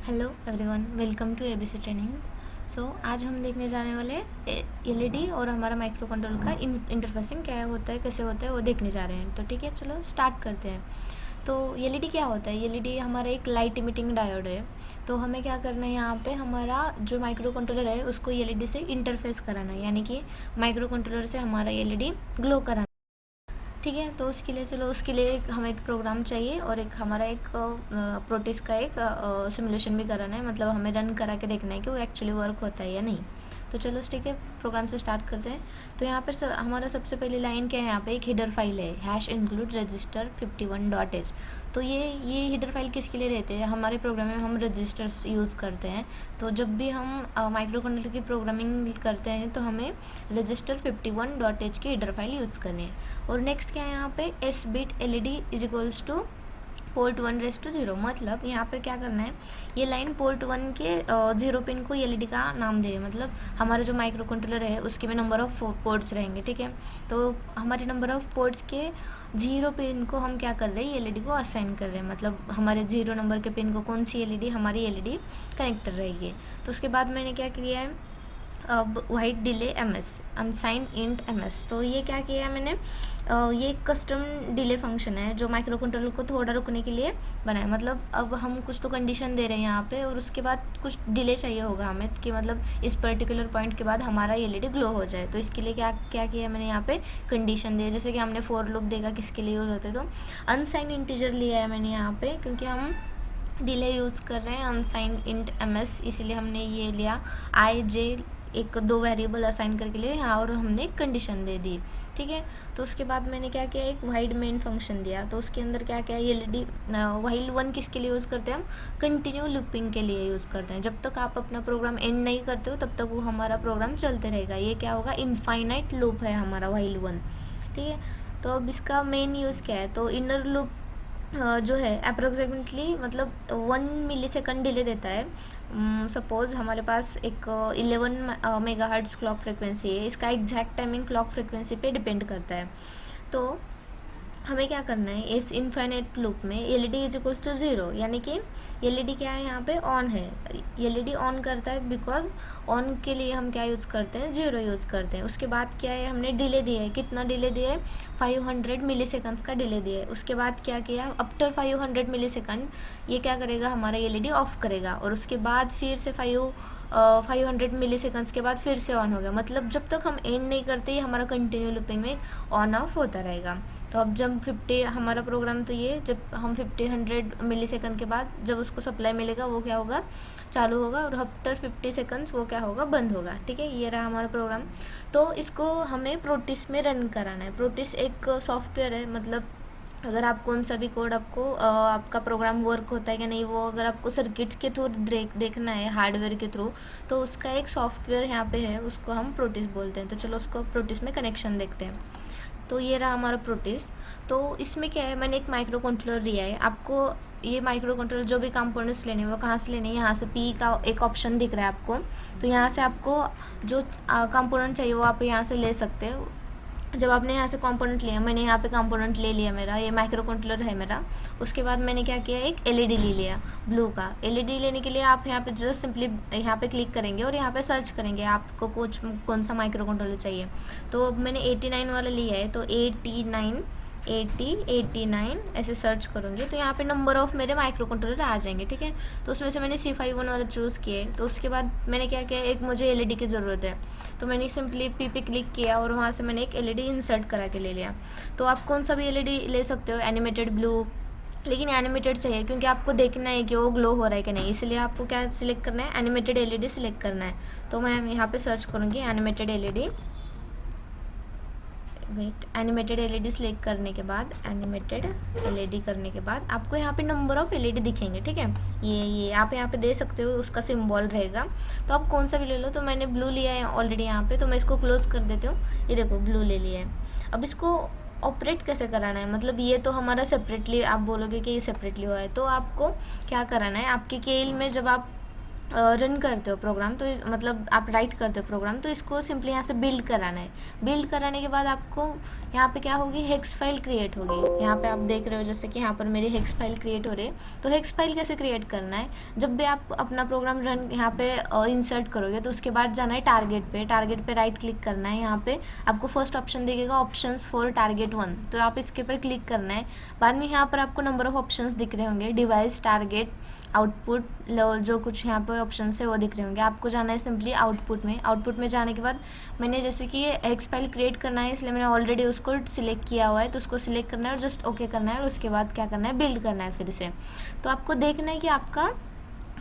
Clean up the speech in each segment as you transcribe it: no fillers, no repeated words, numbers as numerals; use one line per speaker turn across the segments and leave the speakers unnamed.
Hello everyone, welcome to ABC training. आज हम देखने जाने वाले एलईडी और हमारा माइक्रो कंट्रोलर का इंटरफेसिंग क्या होता है, कैसे होता है, वो देखने जा रहे हैं। तो ठीक है, चलो स्टार्ट करते हैं। तो एलईडी क्या होता है? एलईडी हमारा एक लाइट इमिटिंग डायोड है। तो हमें क्या करना है, यहाँ पे हमारा जो माइक्रो कंट्रोलर है उसको एलईडी से इंटरफेस कराना है, यानी कि माइक्रो कंट्रोलर से हमारा एलईडी ग्लो कराना। ठीक है, तो उसके लिए चलो उसके लिए हमें एक प्रोग्राम चाहिए और एक हमारा एक प्रोटिस का एक सिमुलेशन भी कराना है, मतलब हमें रन करा के देखना है कि वो एक्चुअली वर्क होता है या नहीं। तो चलो ठीक है, प्रोग्राम से स्टार्ट करते हैं। तो यहाँ पर हमारा सबसे पहली लाइन क्या है, यहाँ पे एक हेडर फाइल है हैश इंक्लूड रजिस्टर 51.h। तो ये हेडर फाइल किसके लिए रहते हैं? हमारे प्रोग्राम में हम रजिस्टर्स यूज़ करते हैं। तो जब भी हम माइक्रो कंट्रोलर की प्रोग्रामिंग करते हैं तो हमें रजिस्टर 51.h की हेडर फाइल यूज़ करनी है। और नेक्स्ट क्या है यहाँ पे, S bit LED is equals two port 1:0, मतलब यहाँ पर क्या करना है, ये लाइन पोर्ट 1 के 0 पिन को एलईडी का नाम दे रही है। मतलब हमारा जो माइक्रो कंट्रोलर है उसके में नंबर ऑफ पोर्ट्स रहेंगे। ठीक है, तो हमारे नंबर ऑफ पोर्ट्स के 0 पिन को हम क्या कर रहे हैं, एलईडी को असाइन कर रहे हैं। मतलब हमारे 0 नंबर के पिन को कौन सी एलईडी, हमारी एलईडी कनेक्टर रहेगी। तो उसके बाद मैंने क्या किया है, अब white delay MS अनसाइन int MS. तो ये क्या किया है मैंने, ये एक कस्टम डिले फंक्शन है जो माइक्रो कंट्रोलर को थोड़ा रुकने के लिए बनाया। मतलब अब हम कुछ तो कंडीशन दे रहे हैं यहाँ पे और उसके बाद कुछ डिले चाहिए होगा हमें कि मतलब इस पर्टिकुलर पॉइंट के बाद हमारा एलईडी ग्लो हो जाए। तो इसके लिए क्या क्या किया मैंने, यहाँ पे कंडीशन दिया, जैसे कि हमने फॉर लूप देखा किसके लिए यूज़ होते। तो अनसाइन इंटीजर लिया है मैंने यहाँ पे, क्योंकि हम डिले यूज़ कर रहे हैं अनसाइन इंट एमएस, इसलिए हमने ये लिया। आई जे एक 2 वेरिएबल असाइन करके लिए यहाँ, और हमने एक कंडीशन दे दी। ठीक है, तो उसके बाद मैंने क्या किया, एक वाइड मेन फंक्शन दिया। तो उसके अंदर क्या क्या एलईडी वाइल 1 किसके लिए यूज़ करते हैं, हम कंटिन्यू लूपिंग के लिए यूज़ करते हैं। जब तक आप अपना प्रोग्राम एंड नहीं करते हो तब तक वो हमारा प्रोग्राम चलते रहेगा। ये क्या होगा, इनफाइनाइट लूप है हमारा वाइल 1। ठीक है, तो अब इसका मेन यूज़ क्या है, तो इनर लूप जो है अप्रोक्सीमेटली मतलब 1 मिलीसेकंड डिले देता है। सपोज़ हमारे पास एक 11 मेगाहर्ट्ज क्लॉक फ्रिक्वेंसी है, इसका एग्जैक्ट टाइमिंग क्लॉक फ्रिक्वेंसी पे डिपेंड करता है। तो हमें क्या करना है, इस इनफाइनाइट लूप में एलईडी इज इक्वल्स टू 0, यानी कि एलईडी क्या है, यहाँ पे ऑन है। एलईडी ऑन करता है बिकॉज ऑन के लिए हम क्या यूज़ करते हैं, 0 यूज़ करते हैं। उसके बाद क्या है, हमने डिले दिया है, कितना डिले दिया है, 500 मिलीसेकंड्स का डिले दिया है। उसके बाद क्या किया, आफ्टर 500 मिलीसेकंड ये क्या करेगा, हमारा एलईडी ऑफ करेगा, और उसके बाद फिर से 500 मिलीसेकंड्स के बाद फिर से ऑन हो गया। मतलब जब तक हम एंड नहीं करते ये हमारा कंटिन्यू लूपिंग में ऑन ऑफ होता रहेगा। तो अब जब 50 हमारा प्रोग्राम, तो ये जब हम 100 मिलीसेकंड के बाद जब उसको सप्लाई मिलेगा वो क्या होगा, चालू होगा, और आफ्टर 50 सेकंड्स वो क्या होगा, बंद होगा। ठीक है, ये रहा हमारा प्रोग्राम। तो इसको हमें प्रोटिस में रन कराना है। प्रोटिस एक सॉफ्टवेयर है, मतलब अगर आप कौन सा भी कोड आपको आपका प्रोग्राम वर्क होता है कि नहीं, वो अगर आपको सर्किट्स के थ्रू देखना है, हार्डवेयर के थ्रू, तो उसका एक सॉफ्टवेयर यहाँ पे है, उसको हम प्रोटिस बोलते हैं। तो चलो उसको प्रोटिस में कनेक्शन देखते हैं। तो ये रहा हमारा प्रोटिस। तो इसमें क्या है, मैंने एक माइक्रो कंट्रोलर लिया है। आपको ये माइक्रो कंट्रोलर जो भी कंपोनेंट्स लेने हैं वो कहाँ से लेने हैं, यहाँ से पी का एक ऑप्शन दिख रहा है आपको। तो यहाँ से आपको जो कंपोनेंट चाहिए वो आप यहाँ से ले सकते हो। जब आपने यहाँ से कंपोनेंट लिया, मैंने यहाँ पे कंपोनेंट ले लिया, मेरा ये माइक्रो कंट्रोलर है मेरा। उसके बाद मैंने क्या किया, एक एलईडी ले लिया ब्लू का। एलईडी लेने के लिए आप यहाँ पे जस्ट सिंपली यहाँ पे क्लिक करेंगे और यहाँ पे सर्च करेंगे आपको कुछ कौन सा माइक्रो कंट्रोलर चाहिए। तो मैंने 89 वाला लिया है, तो 89 ऐसे सर्च करूँगी तो यहाँ पे नंबर ऑफ़ मेरे माइक्रो कंट्रोलर आ जाएंगे। ठीक है, तो उसमें से मैंने C51 वाला चूज़ किया है। तो उसके बाद मैंने क्या किया, एक मुझे एलईडी की ज़रूरत है, तो मैंने सिंपली पी पे क्लिक किया और वहाँ से मैंने एक एलईडी इंसर्ट करा के ले लिया। तो आप कौन सा भी एलईडी ले सकते हो, एनिमेटेड ब्लू, लेकिन एनिमेटेड चाहिए क्योंकि आपको देखना है कि वो ग्लो हो रहा है कि नहीं, इसलिए आपको क्या सिलेक्ट करना है, एनिमेटेड एलईडी सिलेक्ट करना है। तो मैं यहाँ पे सर्च करूँगी animated LED. Animated LED select करने के बाद, एनिमेटेड एलईडी करने के बाद आपको यहाँ पे नंबर ऑफ़ एलईडी दिखेंगे। ठीक है, ये आप यहाँ पे दे सकते हो, उसका सिंबल रहेगा। तो आप कौन सा भी ले लो। तो मैंने ब्लू लिया है ऑलरेडी यहाँ पे, तो मैं इसको क्लोज कर देती हूँ। ये देखो ब्लू ले लिया है। अब इसको ऑपरेट कैसे कराना है, मतलब ये तो हमारा सेपरेटली, आप बोलोगे कि ये सेपरेटली हुआ है, तो आपको क्या कराना है, आपके केल में जब आप रन करते हो प्रोग्राम, तो मतलब आप राइट करते हो प्रोग्राम, तो इसको सिंपली यहाँ से बिल्ड कराना है। बिल्ड कराने के बाद आपको यहाँ पे क्या होगी, हेक्स फाइल क्रिएट होगी। यहाँ पे आप देख रहे हो जैसे कि यहाँ पर मेरी हेक्स फाइल क्रिएट हो रही है। तो हेक्स फाइल कैसे क्रिएट करना है, जब भी आप अपना प्रोग्राम रन यहाँ पे इंसर्ट करोगे तो उसके बाद जाना है टारगेट पे राइट क्लिक करना है। यहाँ पे आपको फर्स्ट ऑप्शन दिखेगा ऑप्शंस फॉर टारगेट 1, तो आप इसके ऊपर क्लिक करना है। बाद में यहाँ पर आपको नंबर ऑफ ऑप्शंस दिख रहे होंगे, डिवाइस, टारगेट, आउटपुट, जो कुछ यहाँ पे ऑप्शन है वो दिख रहे होंगे। आपको जाना है सिंपली आउटपुट में। आउटपुट में जाने के बाद मैंने जैसे कि ये हेक्स फाइल क्रिएट करना है, इसलिए मैंने ऑलरेडी उसको सिलेक्ट किया हुआ है, तो उसको सिलेक्ट करना है और जस्ट ओके करना है। और उसके बाद क्या करना है, बिल्ड करना है फिर से। तो आपको देखना है कि आपका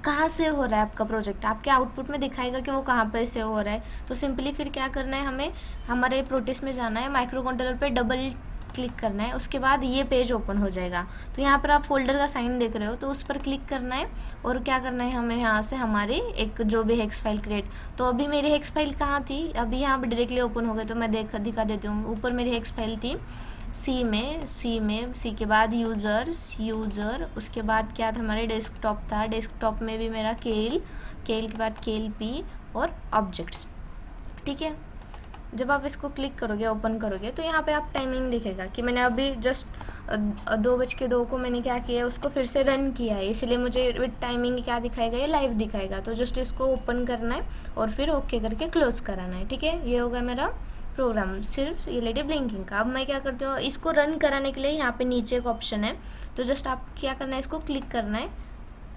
कहाँ से हो रहा है आपका प्रोजेक्ट, आपके आउटपुट में दिखाएगा कि वो कहाँ पर से हो रहा है। तो सिंपली फिर क्या करना है, हमें हमारे प्रोटेस्ट में जाना है, माइक्रो कंट्रोलर पे डबल क्लिक करना है, उसके बाद ये पेज ओपन हो जाएगा। तो यहाँ पर आप फोल्डर का साइन देख रहे हो, तो उस पर क्लिक करना है और क्या करना है, हमें यहाँ से हमारी एक जो भी हेक्स फाइल क्रिएट, तो अभी मेरी हेक्स फाइल कहाँ थी, अभी यहाँ पर डायरेक्टली ओपन हो गए, तो मैं दिखा देती हूँ। ऊपर मेरी हेक्स फाइल थी सी के बाद यूज़र, उसके बाद क्या था, हमारे डेस्कटॉप था, डेस्कटॉप में भी मेरा केल के बाद केल पी और ऑब्जेक्ट्स। ठीक है, जब आप इसको क्लिक करोगे, ओपन करोगे, तो यहाँ पे आप टाइमिंग दिखेगा कि मैंने अभी जस्ट 2:02 को मैंने क्या किया, उसको फिर से रन किया है, इसलिए मुझे विद टाइमिंग क्या दिखाएगा, ये लाइव दिखाएगा। तो जस्ट इसको ओपन करना है और फिर ओके करके क्लोज कराना है। ठीक है, ये होगा मेरा प्रोग्राम सिर्फ एलईडी ब्लिंकिंग का। अब मैं क्या करती हूँ, इसको रन कराने के लिए यहाँ पे नीचे एक ऑप्शन है, तो जस्ट आप क्या करना है, इसको क्लिक करना है,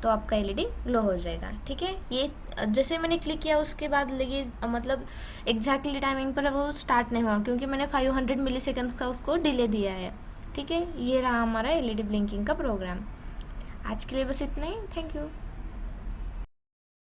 तो आपका एलईडी ग्लो हो जाएगा। ठीक है, ये जैसे मैंने क्लिक किया उसके बाद लगी, मतलब एग्जैक्टली टाइमिंग पर वो स्टार्ट नहीं हुआ, क्योंकि मैंने 500 मिलीसेकंड्स का उसको डिले दिया है। ठीक है, ये रहा हमारा एलईडी ब्लिंकिंग का प्रोग्राम। आज के लिए बस इतना ही, थैंक यू।